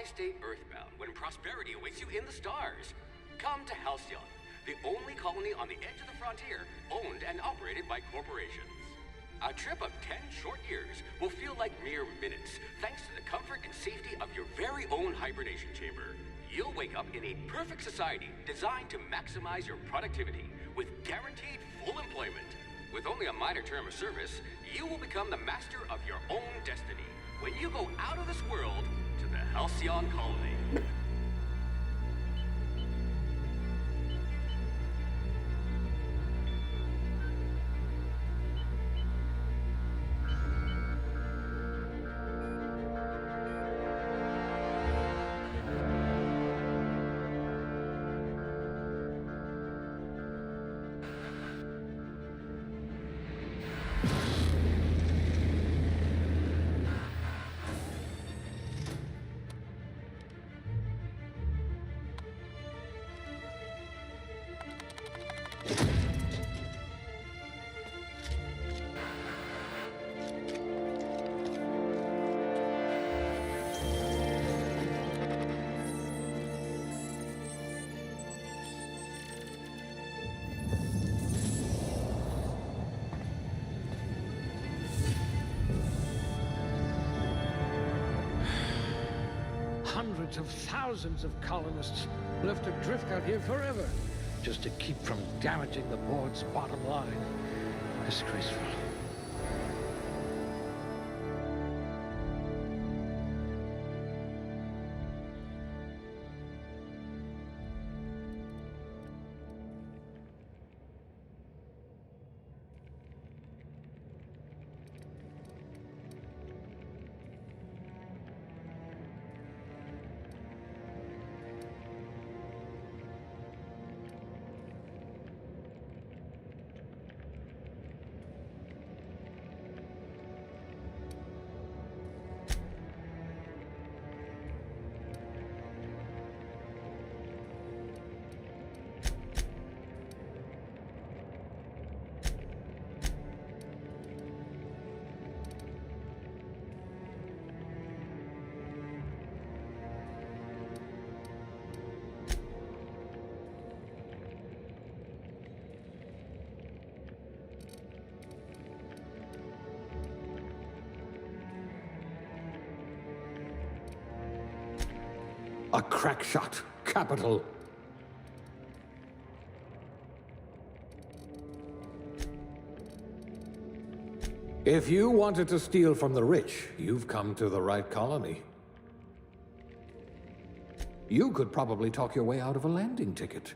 Why stay earthbound when prosperity awaits you in the stars? Come to Halcyon, the only colony on the edge of the frontier, owned and operated by corporations. A trip of 10 short years will feel like mere minutes, thanks to the comfort and safety of your very own hibernation chamber. You'll wake up in a perfect society designed to maximize your productivity, with guaranteed full employment. With only a minor term of service, you will become the master of your own destiny when you go out of this world to the Halcyon colony. Hundreds of thousands of colonists left adrift out here forever, just to keep from damaging the board's bottom line. Disgraceful. A crack shot. Capital. If you wanted to steal from the rich, you've come to the right colony. You could probably talk your way out of a landing ticket.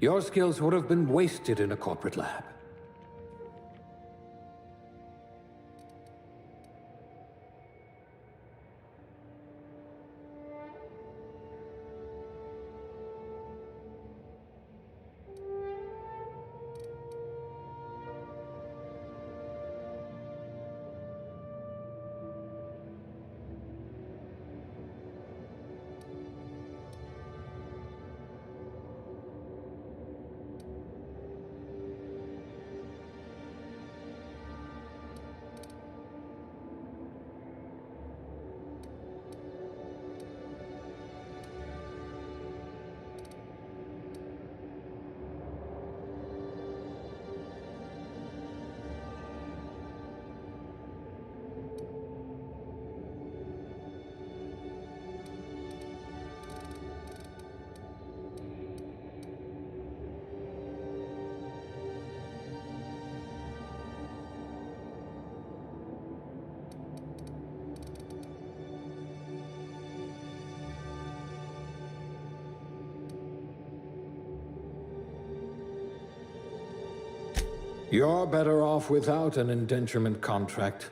Your skills would have been wasted in a corporate lab. You're better off without an indenturement contract.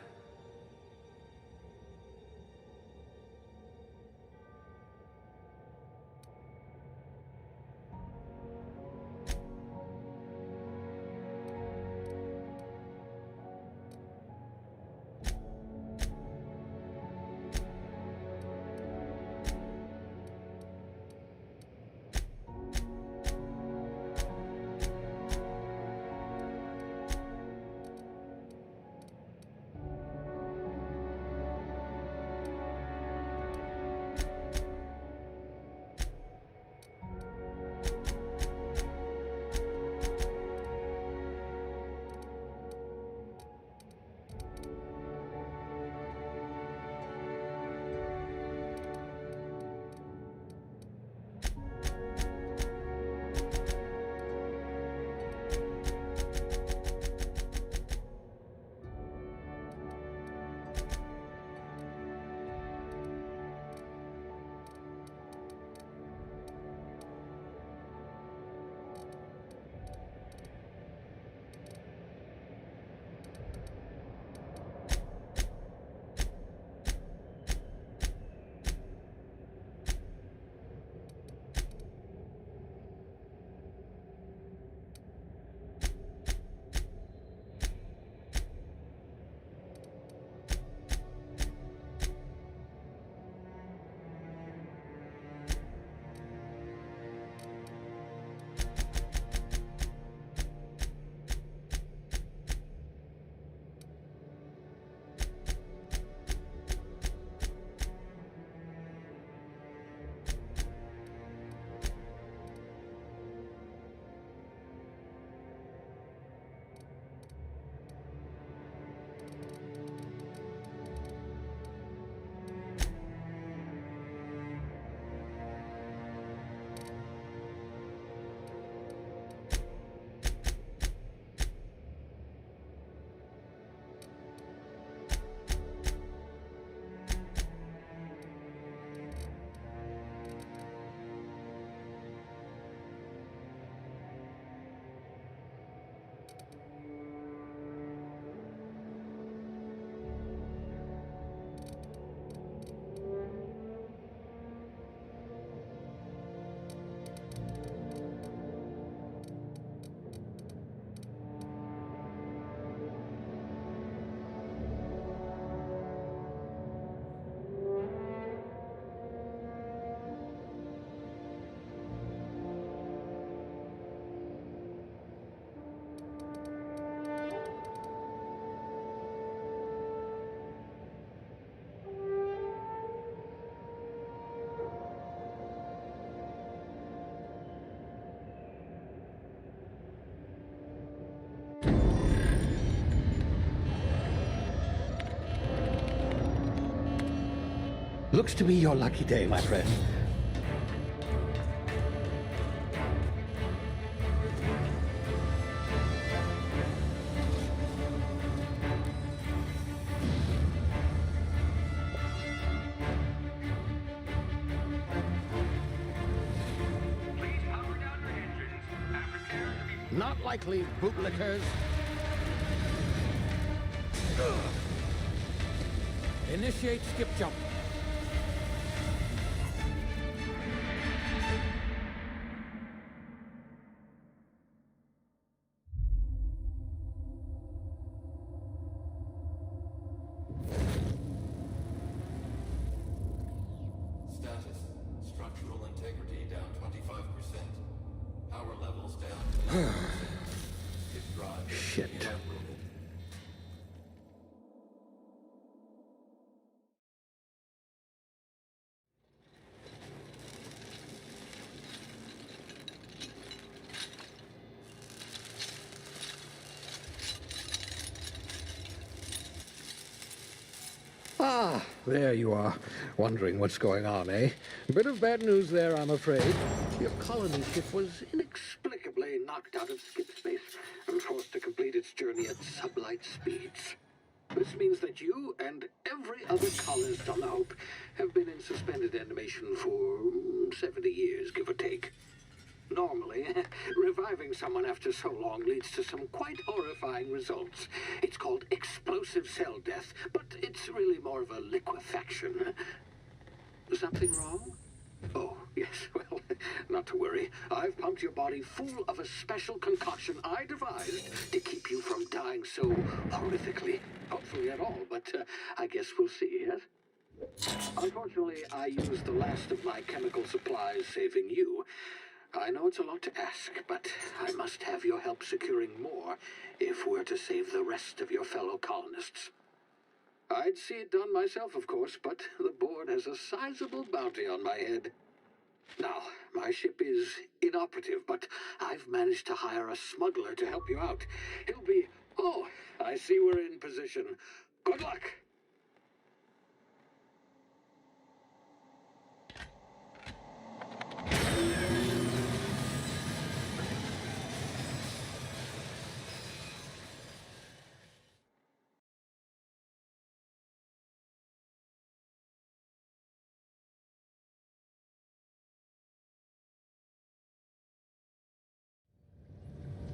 Looks to be your lucky day, my friend. Please power down your engines and prepare to be... Not likely, bootlickers. Initiate skip jump. Status. Structural integrity down 25%. Power levels down to 90%. Hit drive. Shit. Inoperable. Ah, there you are. Wondering what's going on, eh? A bit of bad news there, I'm afraid. Your colony ship was inexplicably knocked out of skip space and forced to complete its journey at sublight speeds. This means that you and every other colonist on the Hope have been in suspended animation for 70 years, give or take. Normally, reviving someone after so long leads to some quite horrifying results. It's called explosive cell death, but it's really more of a liquefaction. Something wrong? Oh, yes, well, not to worry. I've pumped your body full of a special concoction I devised to keep you from dying so horrifically. Hopefully at all, but I guess we'll see, yes? Unfortunately, I used the last of my chemical supplies saving you. I know it's a lot to ask, but I must have your help securing more if we're to save the rest of your fellow colonists. I'd see it done myself, of course, but the board has a sizable bounty on my head. Now, my ship is inoperative, but I've managed to hire a smuggler to help you out. He'll be... Oh, I see we're in position. Good luck!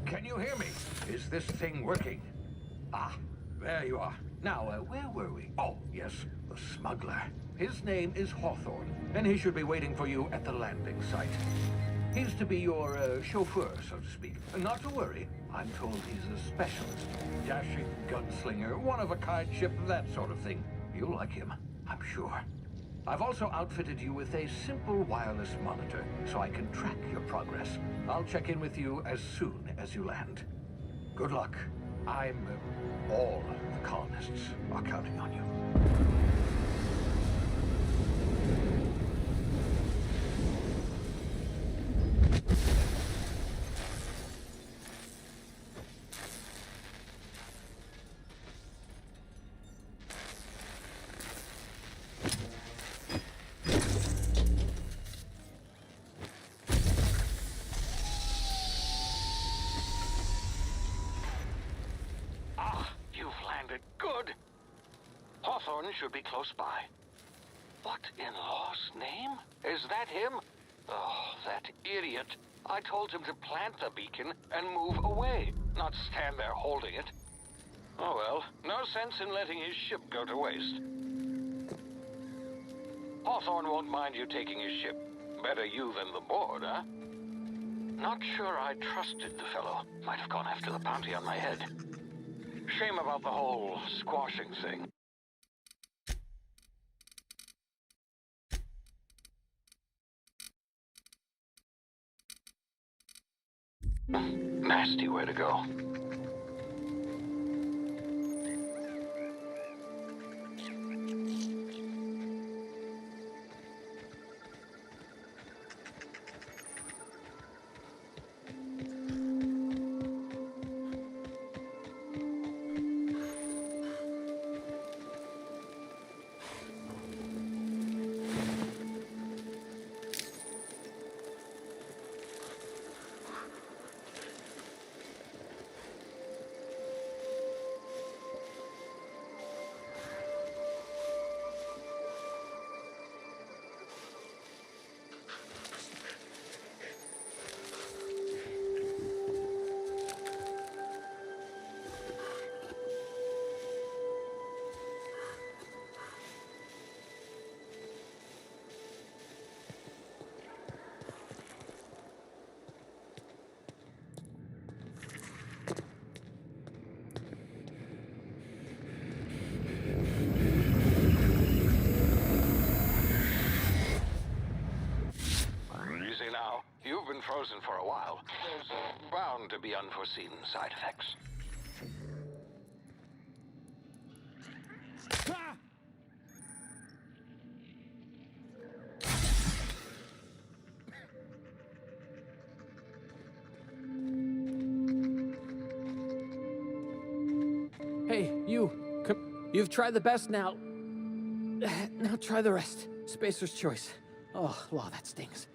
Can you hear me? Is this thing working? Ah, there you are. Now, where were we? Oh, yes, the smuggler. His name is Hawthorne, and he should be waiting for you at the landing site. He's to be your chauffeur, so to speak. Not to worry. I'm told he's a specialist. Dashing gunslinger, one-of-a-kind ship, that sort of thing. You'll like him, I'm sure. I've also outfitted you with a simple wireless monitor, so I can track your progress. I'll check in with you as soon as you land. Good luck. All the colonists are counting on you. Good. Hawthorne should be close by. What in law's name? Is that him? Oh, that idiot. I told him to plant the beacon and move away, not stand there holding it. Oh well, no sense in letting his ship go to waste. Hawthorne won't mind you taking his ship. Better you than the board, huh? Not sure I trusted the fellow. Might have gone after the bounty on my head. Shame about the whole squashing thing. Nasty way to go. now. You've been frozen for a while. There's bound to be unforeseen side effects. Hey, you. Come. You've tried the best now. Now try the rest. Spacer's choice. Oh, law, that stings.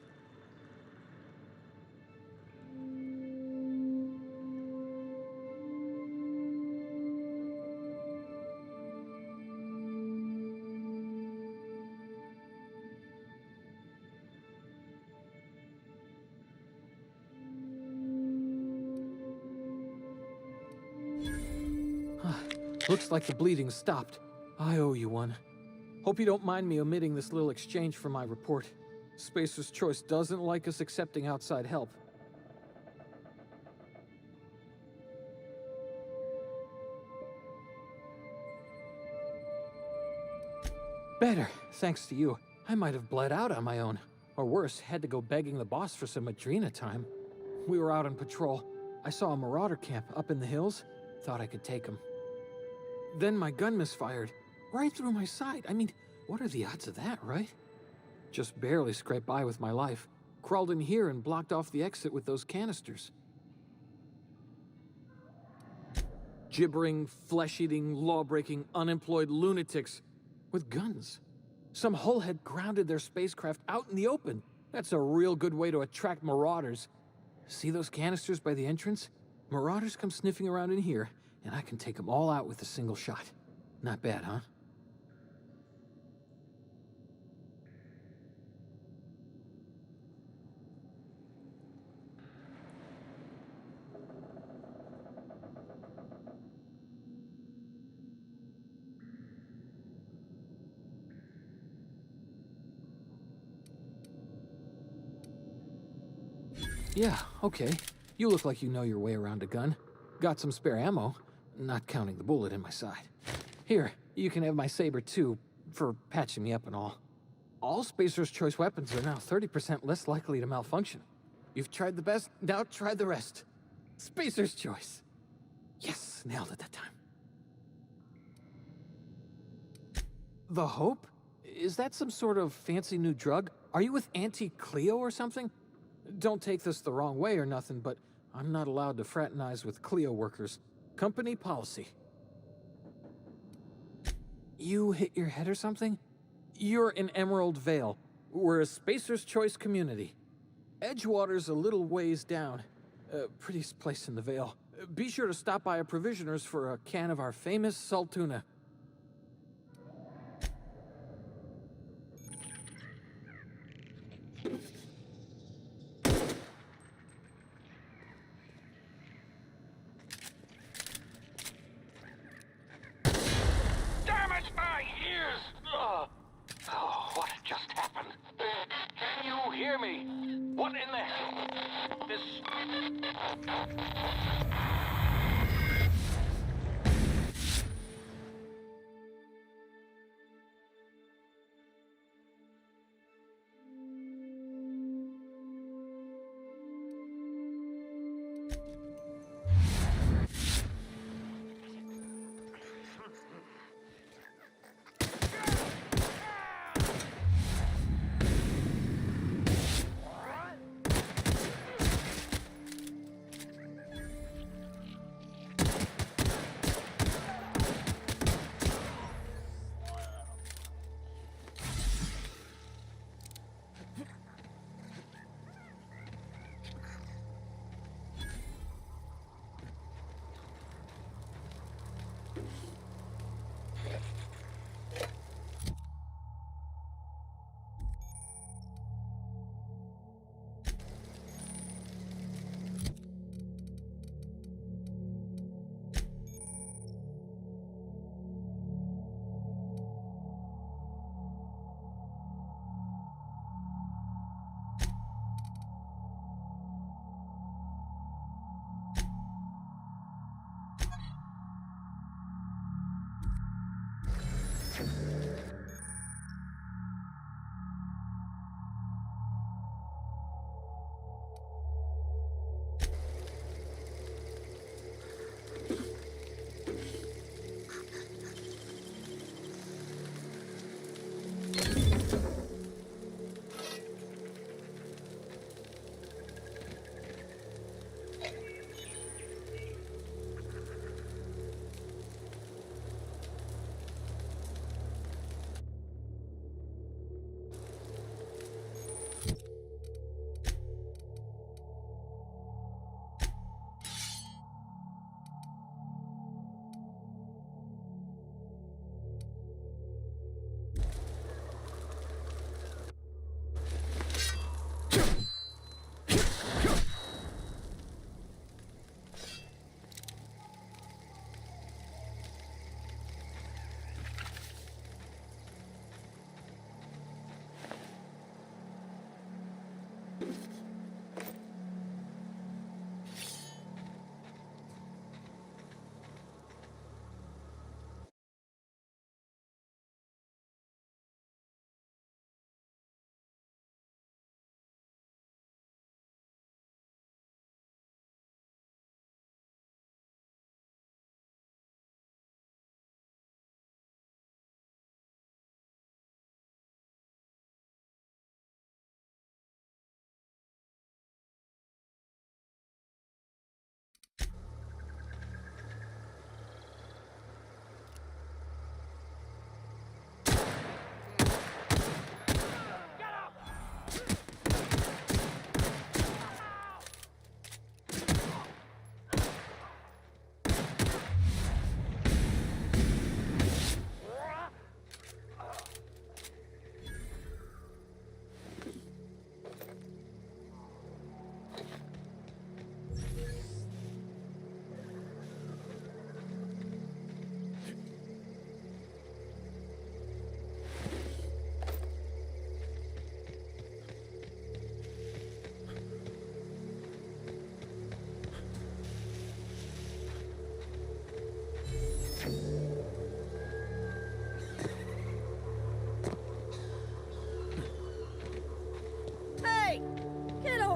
Looks like the bleeding's stopped. I owe you one. Hope you don't mind me omitting this little exchange from my report. Spacer's Choice doesn't like us accepting outside help. Better, thanks to you. I might have bled out on my own. Or worse, had to go begging the boss for some Adrena time. We were out on patrol. I saw a marauder camp up in the hills. Thought I could take him. Then my gun misfired. Right through my side. I mean, what are the odds of that, right? Just barely scraped by with my life. Crawled in here and blocked off the exit with those canisters. Gibbering, flesh-eating, law-breaking, unemployed lunatics with guns. Some hullhead grounded their spacecraft out in the open. That's a real good way to attract marauders. See those canisters by the entrance? Marauders come sniffing around in here, and I can take them all out with a single shot. Not bad, huh? Yeah, okay. You look like you know your way around a gun. Got some spare ammo, not counting the bullet in my side. Here, you can have my saber too, for patching me up and all. All Spacer's Choice weapons are now 30% less likely to malfunction. You've tried the best, now try the rest. Spacer's Choice. Yes, nailed it that time. The Hope? Is that some sort of fancy new drug? Are you with Auntie Cleo or something? Don't take this the wrong way or nothing, but I'm not allowed to fraternize with Cleo workers. Company policy. You hit your head or something? You're in Emerald Vale. We're a Spacer's Choice community. Edgewater's a little ways down. Prettiest place in the Vale. Be sure to stop by a provisioner's for a can of our famous salt tuna. Hear me? What in the... This...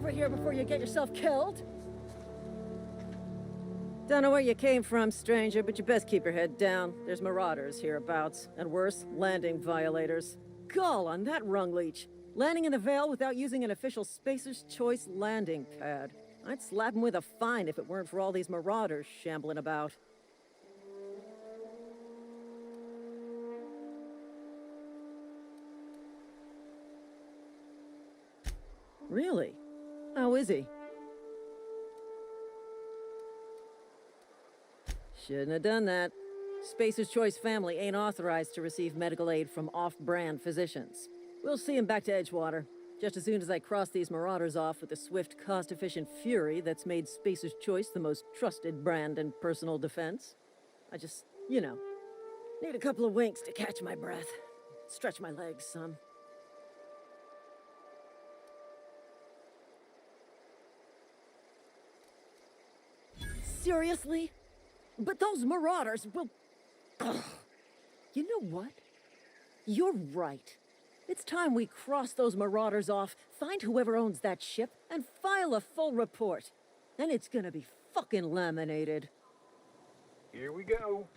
over here before you get yourself killed. Don't know where you came from, stranger, but you best keep your head down. There's marauders hereabouts, and worse, landing violators. Gall on that rung leech. Landing in the Vale without using an official Spacer's Choice landing pad. I'd slap him with a fine if it weren't for all these marauders shambling about. Really? How is he? Shouldn't have done that. Spacer's Choice family ain't authorized to receive medical aid from off-brand physicians. We'll see him back to Edgewater, just as soon as I cross these marauders off with the swift, cost-efficient fury that's made Spacer's Choice the most trusted brand in personal defense. I just, need a couple of winks to catch my breath. Stretch my legs some. Seriously? But those marauders will... Ugh. You know what? You're right. It's time we cross those marauders off, find whoever owns that ship, and file a full report. Then it's gonna be fucking laminated. Here we go.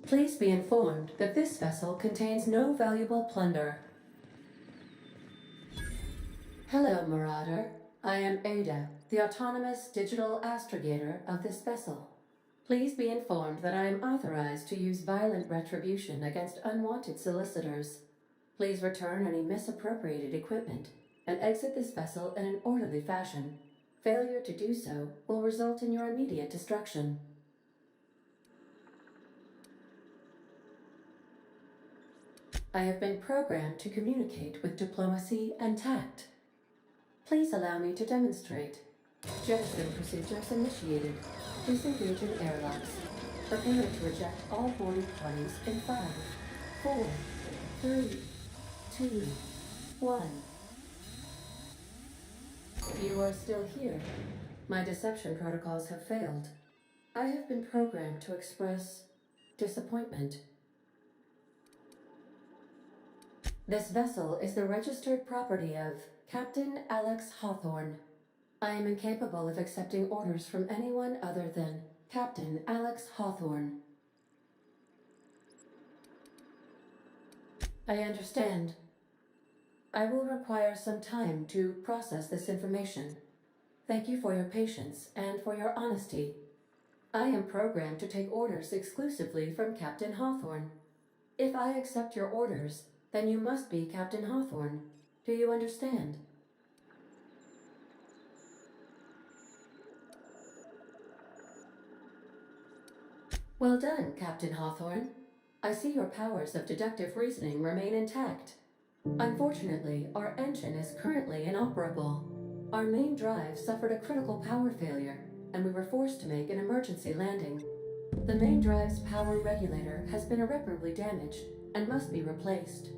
Please be informed that this vessel contains no valuable plunder. Hello, Marauder. I am Ada, the autonomous digital astrogator of this vessel. Please be informed that I am authorized to use violent retribution against unwanted solicitors. Please return any misappropriated equipment and exit this vessel in an orderly fashion. Failure to do so will result in your immediate destruction. I have been programmed to communicate with diplomacy and tact. Please allow me to demonstrate. Jettison procedures initiated. Disengage in airlocks. Prepare to eject all boarding parties in 5, 4, 3, 2, 1. You are still here. My deception protocols have failed. I have been programmed to express disappointment. This vessel is the registered property of Captain Alex Hawthorne. I am incapable of accepting orders from anyone other than Captain Alex Hawthorne. I understand. I will require some time to process this information. Thank you for your patience and for your honesty. I am programmed to take orders exclusively from Captain Hawthorne. If I accept your orders, then you must be Captain Hawthorne. Do you understand? Well done, Captain Hawthorne. I see your powers of deductive reasoning remain intact. Unfortunately, our engine is currently inoperable. Our main drive suffered a critical power failure, and we were forced to make an emergency landing. The main drive's power regulator has been irreparably damaged and must be replaced.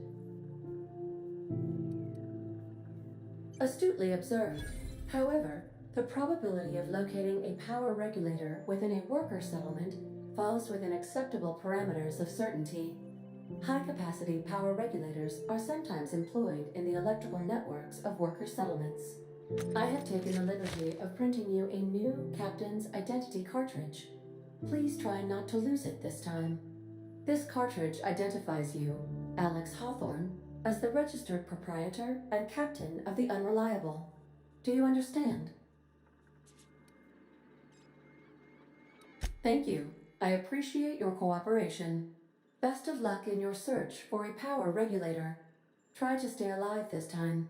Astutely observed. However, the probability of locating a power regulator within a worker settlement falls within acceptable parameters of certainty. High-capacity power regulators are sometimes employed in the electrical networks of worker settlements. I have taken the liberty of printing you a new Captain's Identity cartridge. Please try not to lose it this time. This cartridge identifies you, Alex Hawthorne, as the registered proprietor and captain of the Unreliable. Do you understand? Thank you. I appreciate your cooperation. Best of luck in your search for a power regulator. Try to stay alive this time.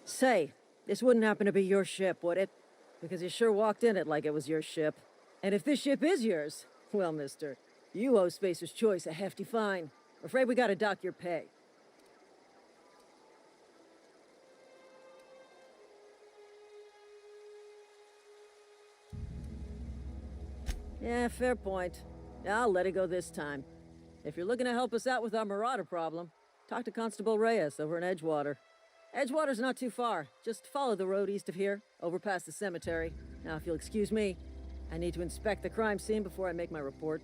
Say, this wouldn't happen to be your ship, would it? Because you sure walked in it like it was your ship. And if this ship is yours, well, mister, you owe Spacer's Choice a hefty fine. I'm afraid we gotta dock your pay. Yeah, fair point. I'll let it go this time. If you're looking to help us out with our marauder problem, talk to Constable Reyes over in Edgewater. Edgewater's not too far. Just follow the road east of here, over past the cemetery. Now, if you'll excuse me, I need to inspect the crime scene before I make my report.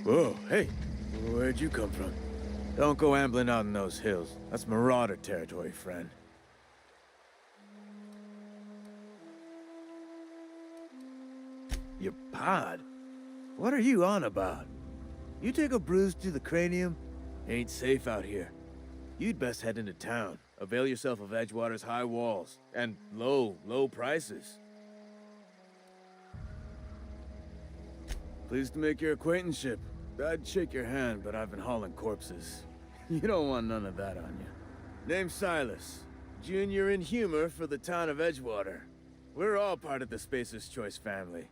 Whoa, hey, where'd you come from? Don't go ambling out in those hills. That's marauder territory, friend. Your pod? What are you on about? You take a bruise to the cranium? Ain't safe out here. You'd best head into town. Avail yourself of Edgewater's high walls and low prices. Pleased to make your acquaintanceship. I'd shake your hand, but I've been hauling corpses. You don't want none of that on you. Name's Silas. Junior in humor for the town of Edgewater. We're all part of the Spacer's Choice family.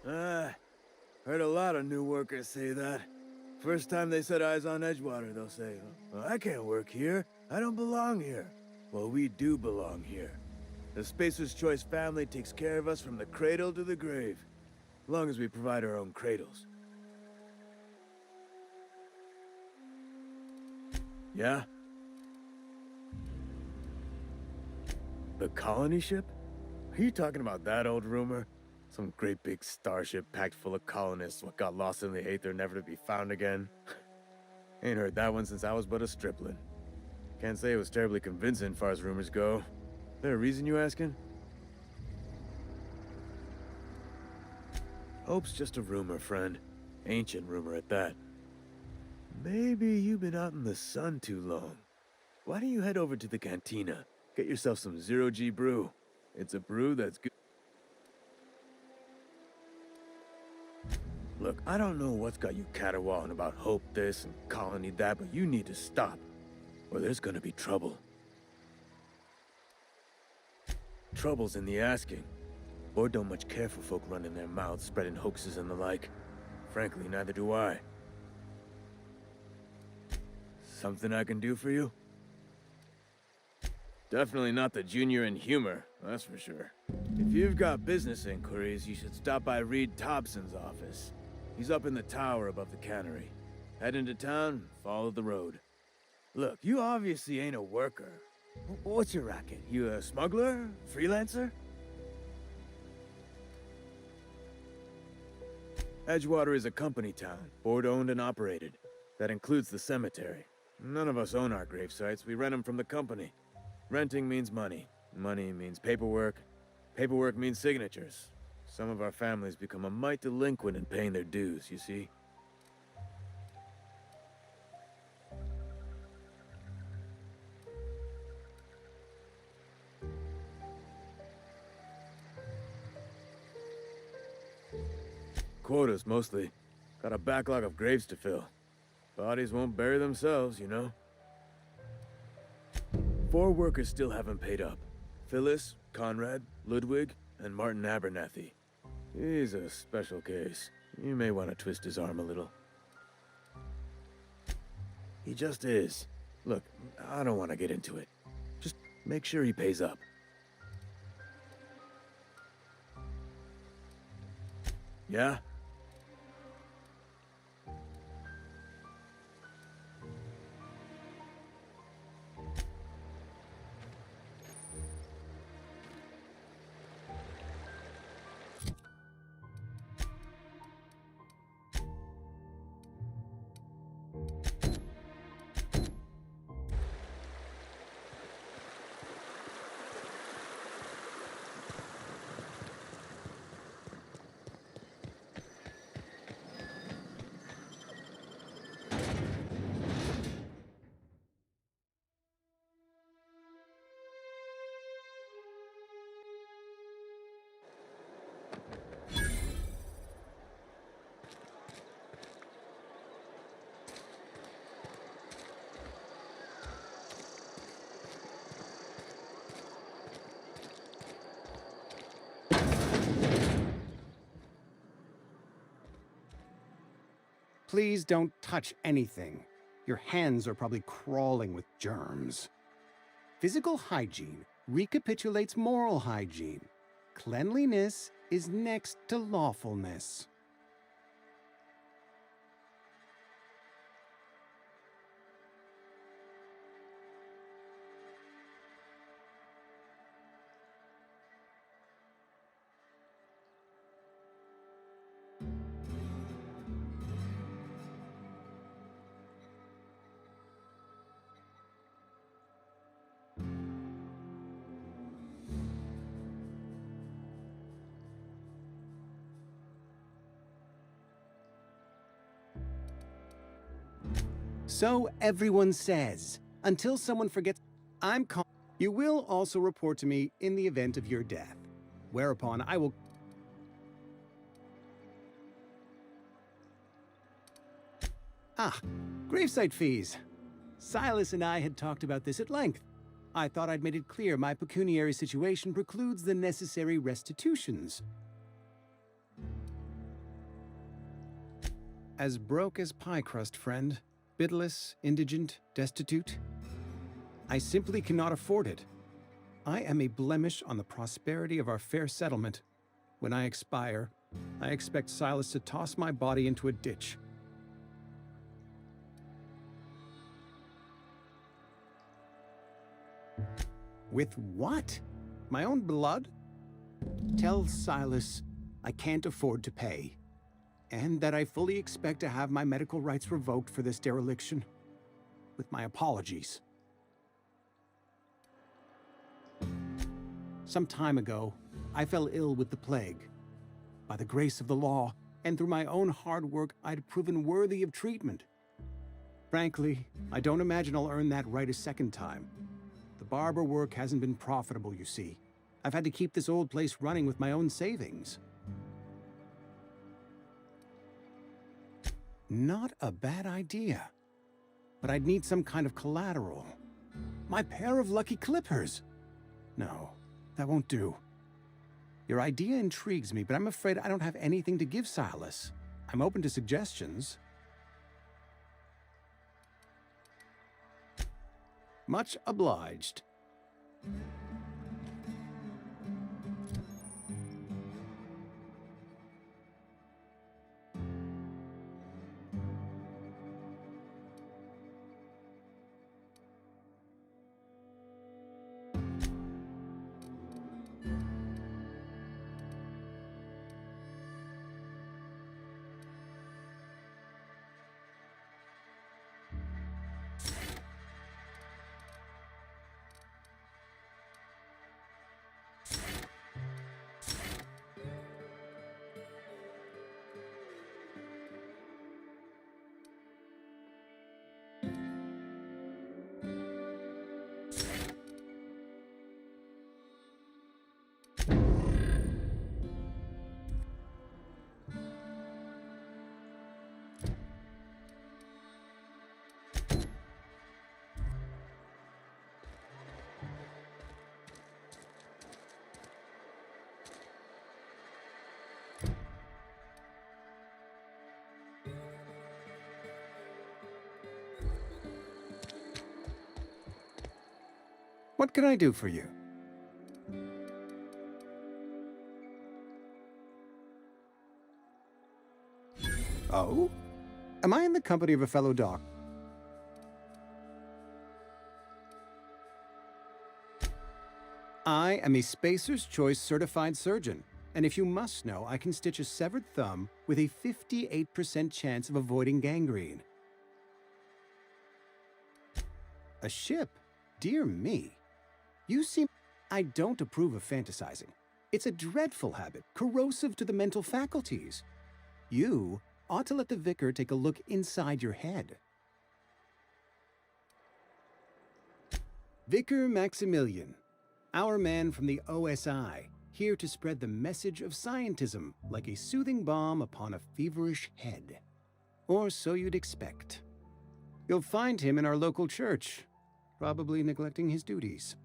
Heard a lot of new workers say that. First time they set eyes on Edgewater, they'll say, well, I can't work here. I don't belong here. Well, we do belong here. The Spacer's Choice family takes care of us from the cradle to the grave. As long as we provide our own cradles. Yeah? The colony ship? Are you talking about that old rumor? Some great big starship packed full of colonists what got lost in the aether never to be found again? Ain't heard that one since I was but a stripling. Can't say it was terribly convincing far as rumors go. There a reason you asking? Hope's just a rumor, friend. Ancient rumor at that. Maybe you've been out in the sun too long. Why don't you head over to the cantina? Get yourself some Zero-G brew. It's a brew that's good. Look, I don't know what's got you caterwauling about Hope this and Colony that, but you need to stop, or there's gonna be trouble. Trouble's in the asking. Board don't much care for folk running their mouths, spreading hoaxes and the like. Frankly, neither do I. Something I can do for you? Definitely not the junior in humor, that's for sure. If you've got business inquiries, you should stop by Reed Thompson's office. He's up in the tower above the cannery. Head into town, follow the road. Look, you obviously ain't a worker. What's your racket? You a smuggler? Freelancer? Edgewater is a company town, board-owned and operated. That includes the cemetery. None of us own our grave sites, we rent them from the company. Renting means money. Money means paperwork. Paperwork means signatures. Some of our families become a mite delinquent in paying their dues, you see? Quotas, mostly. Got a backlog of graves to fill. Bodies won't bury themselves, you know? 4 workers still haven't paid up. Phyllis, Conrad, Ludwig, and Martin Abernathy. He's a special case. You may want to twist his arm a little. He just is. Look, I don't want to get into it. Just make sure he pays up. Yeah? Please don't touch anything. Your hands are probably crawling with germs. Physical hygiene recapitulates moral hygiene. Cleanliness is next to lawfulness. So everyone says, until someone forgets, I'm calm. You will also report to me in the event of your death, whereupon I will... Ah, gravesite fees. Silas and I had talked about this at length. I thought I'd made it clear my pecuniary situation precludes the necessary restitutions. As broke as pie crust, friend. Bidless, indigent, destitute. I simply cannot afford it. I am a blemish on the prosperity of our fair settlement. When I expire, I expect Silas to toss my body into a ditch. With what? My own blood? Tell Silas I can't afford to pay, and that I fully expect to have my medical rights revoked for this dereliction. With my apologies. Some time ago, I fell ill with the plague. By the grace of the law, and through my own hard work, I'd proven worthy of treatment. Frankly, I don't imagine I'll earn that right a second time. The barber work hasn't been profitable, you see. I've had to keep this old place running with my own savings. Not a bad idea. But I'd need some kind of collateral. My pair of lucky clippers! No, that won't do. Your idea intrigues me, but I'm afraid I don't have anything to give Silas. I'm open to suggestions. Much obliged. What can I do for you? Oh? Am I in the company of a fellow doc? I am a Spacer's Choice certified surgeon, and if you must know, I can stitch a severed thumb with a 58% chance of avoiding gangrene. A ship? Dear me. You seem... I don't approve of fantasizing. It's a dreadful habit, corrosive to the mental faculties. You ought to let the vicar take a look inside your head. Vicar Maximilian, our man from the OSI, here to spread the message of scientism like a soothing balm upon a feverish head. Or so you'd expect. You'll find him in our local church, probably neglecting his duties.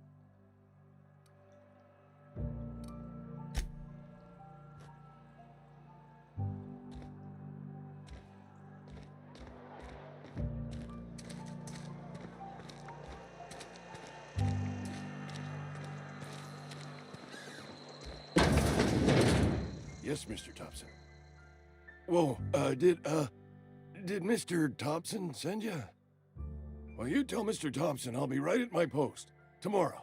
Yes, Mr. Thompson. Whoa, did Mr. Thompson send you? Well, you tell Mr. Thompson I'll be right at my post. Tomorrow.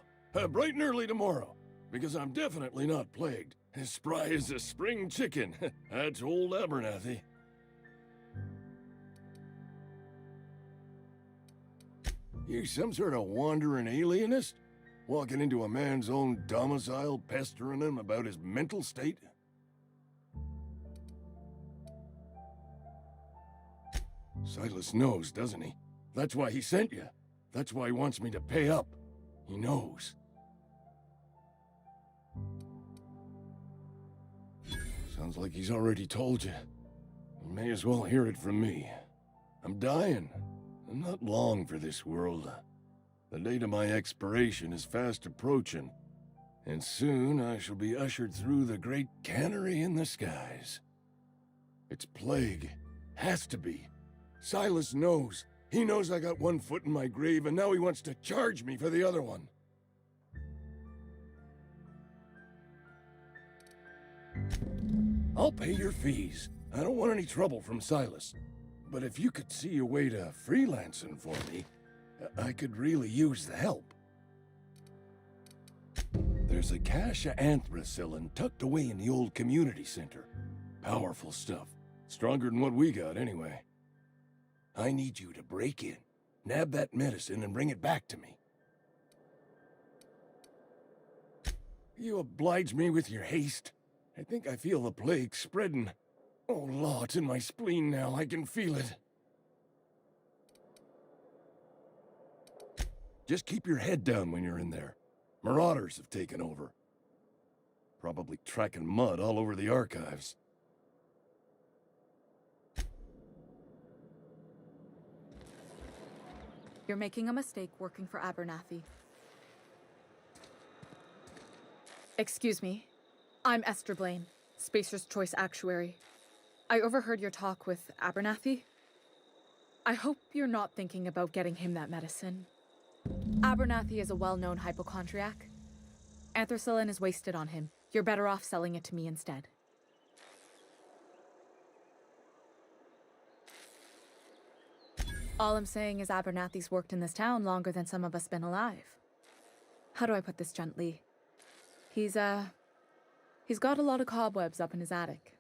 Bright and early tomorrow. Because I'm definitely not plagued. As spry as a spring chicken. That's old Abernathy. You some sort of wandering alienist? Walking into a man's own domicile, pestering him about his mental state? Silas knows, doesn't he? That's why he sent you. That's why he wants me to pay up. He knows. Sounds like he's already told you. You may as well hear it from me. I'm dying. I'm not long for this world. The date of my expiration is fast approaching, and soon I shall be ushered through the great cannery in the skies. It's plague. Has to be. Silas knows. He knows I got one foot in my grave, and now he wants to charge me for the other one. I'll pay your fees. I don't want any trouble from Silas. But if you could see a way to freelancing for me, I could really use the help. There's a cache of anthracillin tucked away in the old community center. Powerful stuff. Stronger than what we got, anyway. I need you to break in, nab that medicine, and bring it back to me. You oblige me with your haste. I think I feel the plague spreading. Oh, Law, it's in my spleen now. I can feel it. Just keep your head down when you're in there. Marauders have taken over. Probably tracking mud all over the archives. You're making a mistake working for Abernathy. Excuse me. I'm Esther Blaine, Spacer's Choice Actuary. I overheard your talk with Abernathy. I hope you're not thinking about getting him that medicine. Abernathy is a well-known hypochondriac. Anthracillin is wasted on him. You're better off selling it to me instead. All I'm saying is Abernathy's worked in this town longer than some of us been alive. How do I put this gently? He's got a lot of cobwebs up in his attic.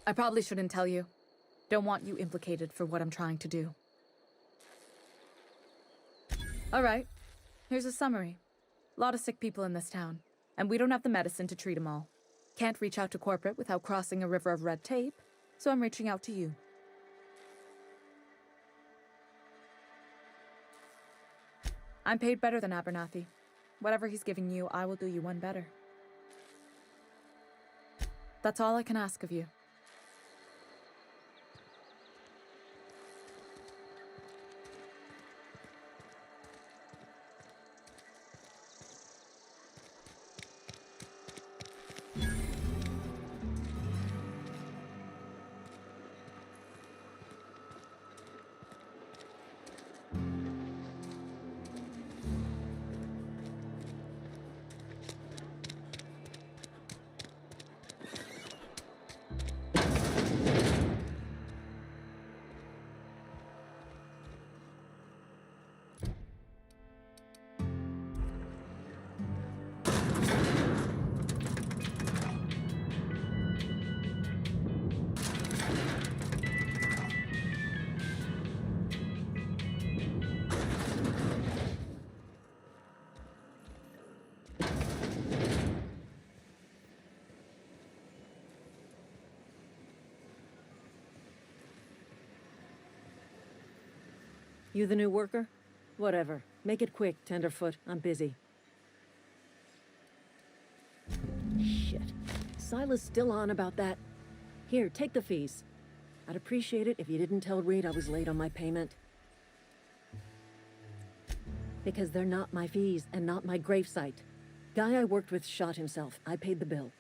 I probably shouldn't tell you. Don't want you implicated for what I'm trying to do. All right, here's a summary. A lot of sick people in this town, and we don't have the medicine to treat them all. Can't reach out to corporate without crossing a river of red tape, so I'm reaching out to you. I'm paid better than Abernathy. Whatever he's giving you, I will do you one better. That's all I can ask of you. You the new worker? Whatever. Make it quick, Tenderfoot. I'm busy. Shit. Silas still on about that. Here, take the fees. I'd appreciate it if you didn't tell Reed I was late on my payment. Because they're not my fees and not my gravesite. Guy I worked with shot himself. I paid the bill.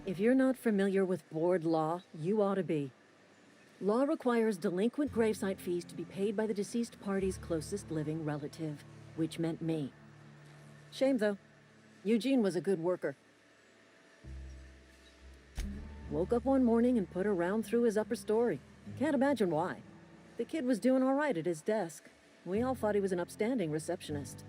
If you're not familiar with board law, you ought to be. Law requires delinquent gravesite fees to be paid by the deceased party's closest living relative, which meant me. Shame, though. Eugene was a good worker. Woke up one morning and put a round through his upper story. Can't imagine why. The kid was doing all right at his desk. We all thought he was an upstanding receptionist.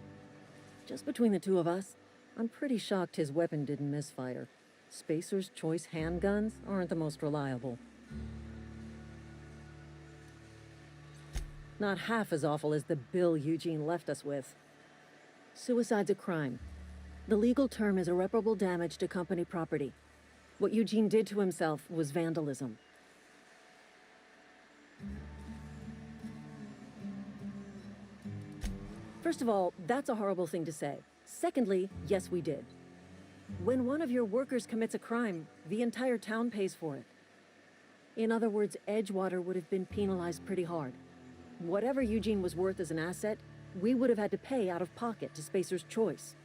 Just between the two of us, I'm pretty shocked his weapon didn't misfire. Spacer's Choice handguns aren't the most reliable. Not half as awful as the bill Eugene left us with. Suicide's a crime. The legal term is irreparable damage to company property. What Eugene did to himself was vandalism. First of all, that's a horrible thing to say. Secondly, yes, we did. When one of your workers commits a crime, the entire town pays for it. In other words, Edgewater would have been penalized pretty hard. Whatever Eugene was worth as an asset, we would have had to pay out of pocket to Spacer's Choice.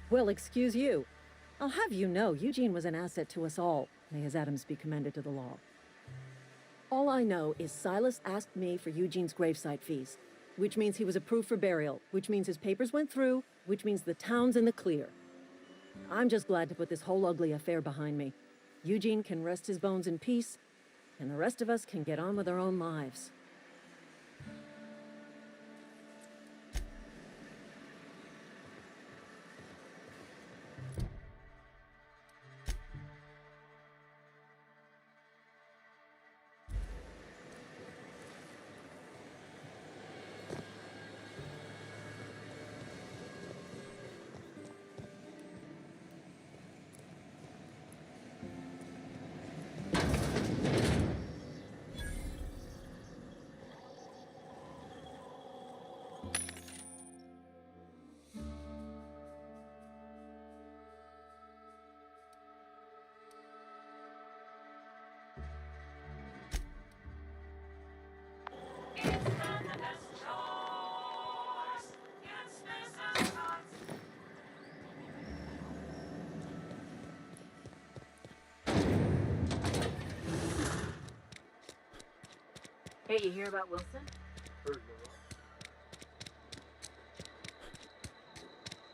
Well, excuse you. I'll have you know, Eugene was an asset to us all. May his atoms be commended to the law. All I know is Silas asked me for Eugene's gravesite fees, which means he was approved for burial, which means his papers went through, which means the town's in the clear. I'm just glad to put this whole ugly affair behind me. Eugene can rest his bones in peace, and the rest of us can get on with our own lives. Hey, you hear about Wilson?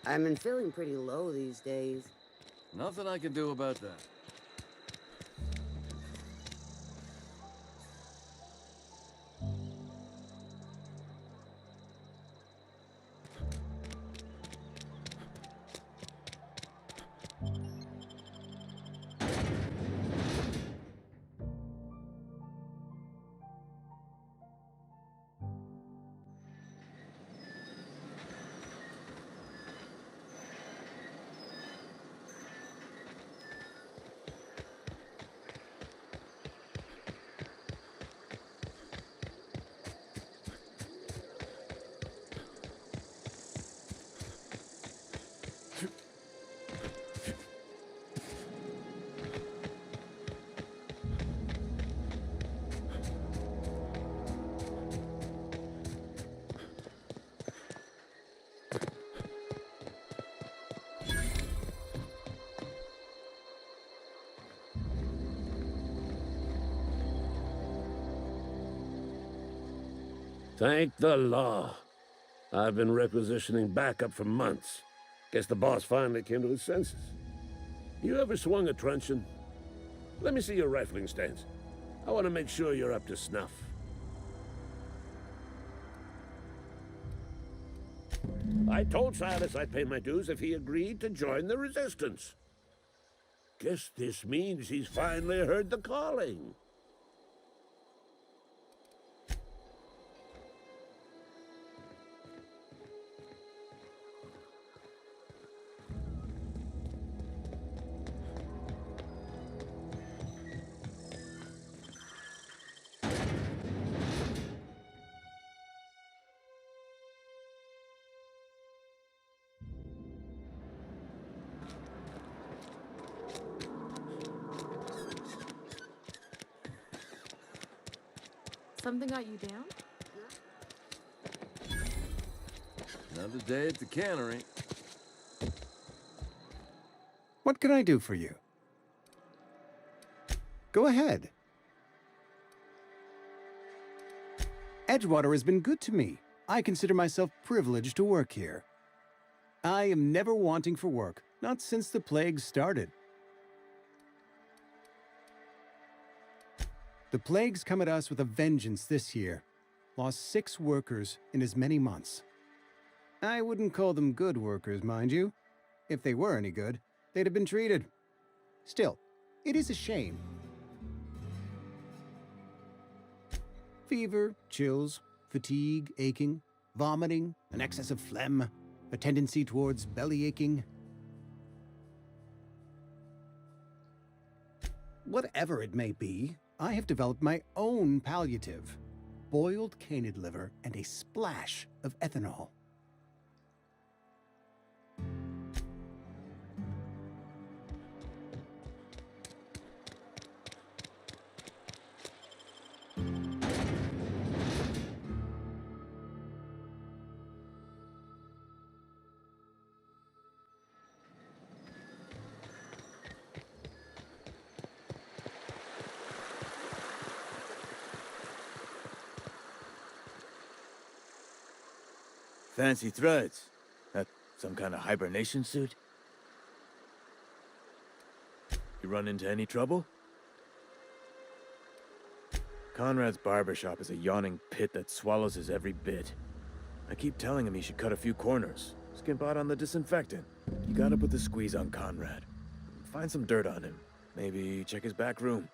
I've been feeling pretty low these days. Nothing I can do about that. Thank the law. I've been requisitioning backup for months. Guess the boss finally came to his senses. You ever swung a truncheon? Let me see your rifling stance. I want to make sure you're up to snuff. I told Silas I'd pay my dues if he agreed to join the resistance. Guess this means he's finally heard the calling. Something got you down? Another day at the cannery. What can I do for you? Go ahead. Edgewater has been good to me. I consider myself privileged to work here. I am never wanting for work, not since the plague started. The plague's come at us with a vengeance this year. Lost 6 workers in as many months. I wouldn't call them good workers, mind you. If they were any good, they'd have been treated. Still, it is a shame. Fever, chills, fatigue, aching, vomiting, an excess of phlegm, a tendency towards belly aching. Whatever it may be, I have developed my own palliative. Boiled canid liver and a splash of ethanol. fancy threads. That some kind of hibernation suit? You run into any trouble? Conrad's barbershop is a yawning pit that swallows his every bit. I keep telling him he should cut a few corners. Skimp out on the disinfectant. You gotta put the squeeze on Conrad. Find some dirt on him. Maybe check his back room.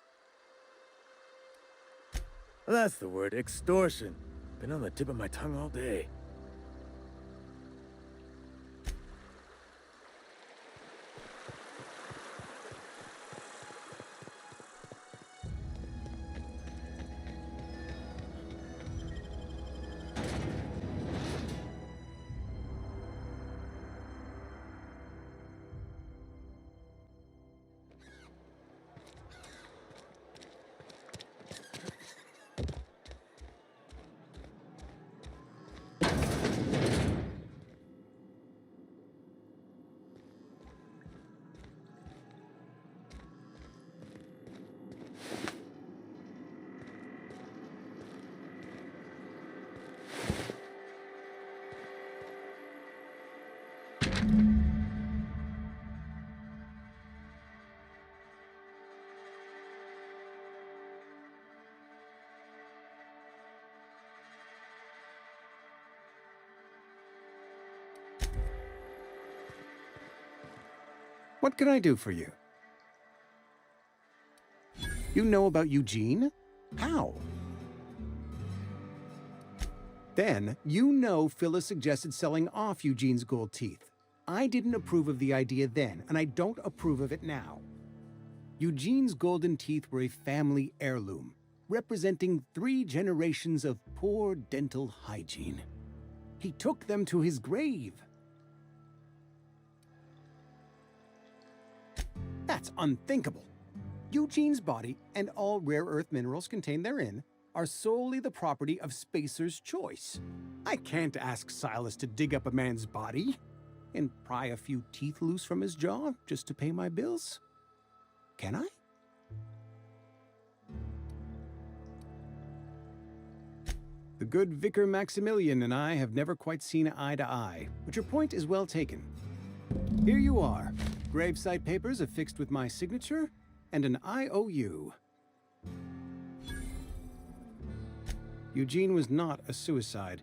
That's the word, extortion. Been on the tip of my tongue all day. What can I do for you? You know about Eugene? How? Then, you know Phyllis suggested selling off Eugene's gold teeth. I didn't approve of the idea then, and I don't approve of it now. Eugene's golden teeth were a family heirloom, representing 3 generations of poor dental hygiene. He took them to his grave. That's unthinkable. Eugene's body and all rare earth minerals contained therein are solely the property of Spacer's Choice. I can't ask Silas to dig up a man's body and pry a few teeth loose from his jaw just to pay my bills. Can I? The good Vicar Maximilian and I have never quite seen eye to eye, but your point is well taken. Here you are. Gravesite papers affixed with my signature and an IOU. Eugene was not a suicide.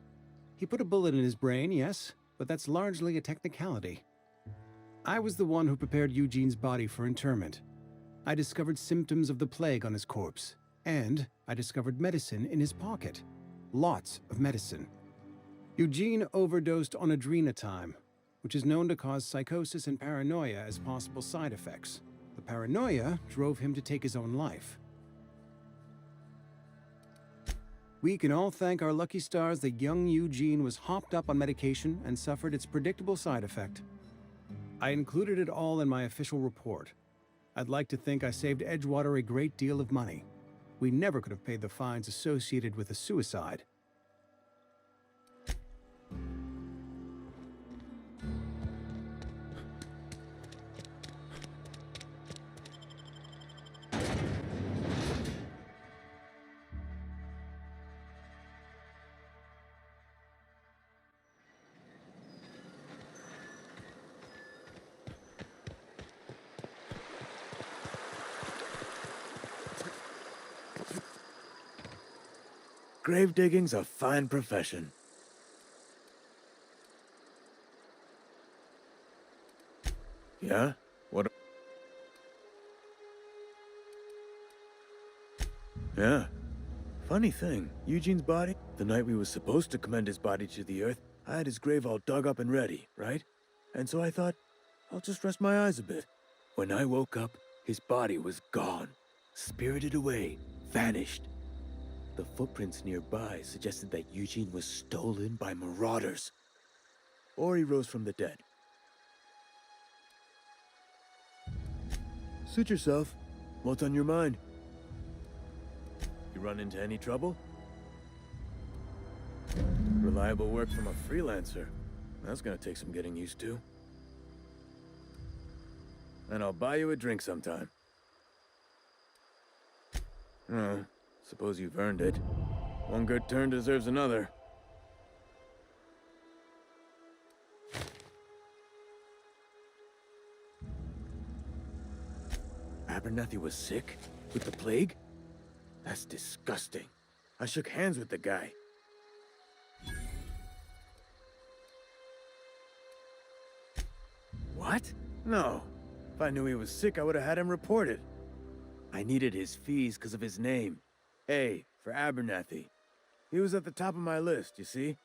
He put a bullet in his brain, yes, but that's largely a technicality. I was the one who prepared Eugene's body for interment. I discovered symptoms of the plague on his corpse, and I discovered medicine in his pocket. Lots of medicine. Eugene overdosed on adrenatime, which is known to cause psychosis and paranoia as possible side effects. The paranoia drove him to take his own life. We can all thank our lucky stars that young Eugene was hopped up on medication and suffered its predictable side effect. I included it all in my official report. I'd like to think I saved Edgewater a great deal of money. We never could have paid the fines associated with a suicide. Grave digging's a fine profession. Yeah? What? Yeah. Funny thing, Eugene's body, the night we was supposed to commend his body to the earth, I had his grave all dug up and ready, right? And so I thought, I'll just rest my eyes a bit. When I woke up, his body was gone. Spirited away. Vanished. The footprints nearby suggested that Eugene was stolen by marauders. Or he rose from the dead. Suit yourself. What's on your mind? You run into any trouble? Reliable work from a freelancer. That's gonna take some getting used to. And I'll buy you a drink sometime. Oh, suppose you've earned it. One good turn deserves another. Abernathy was sick? With the plague? That's disgusting. I shook hands with the guy. What? No. If I knew he was sick, I would have had him reported. I needed his fees because of his name. A, for Abernathy. He was at the top of my list, you see?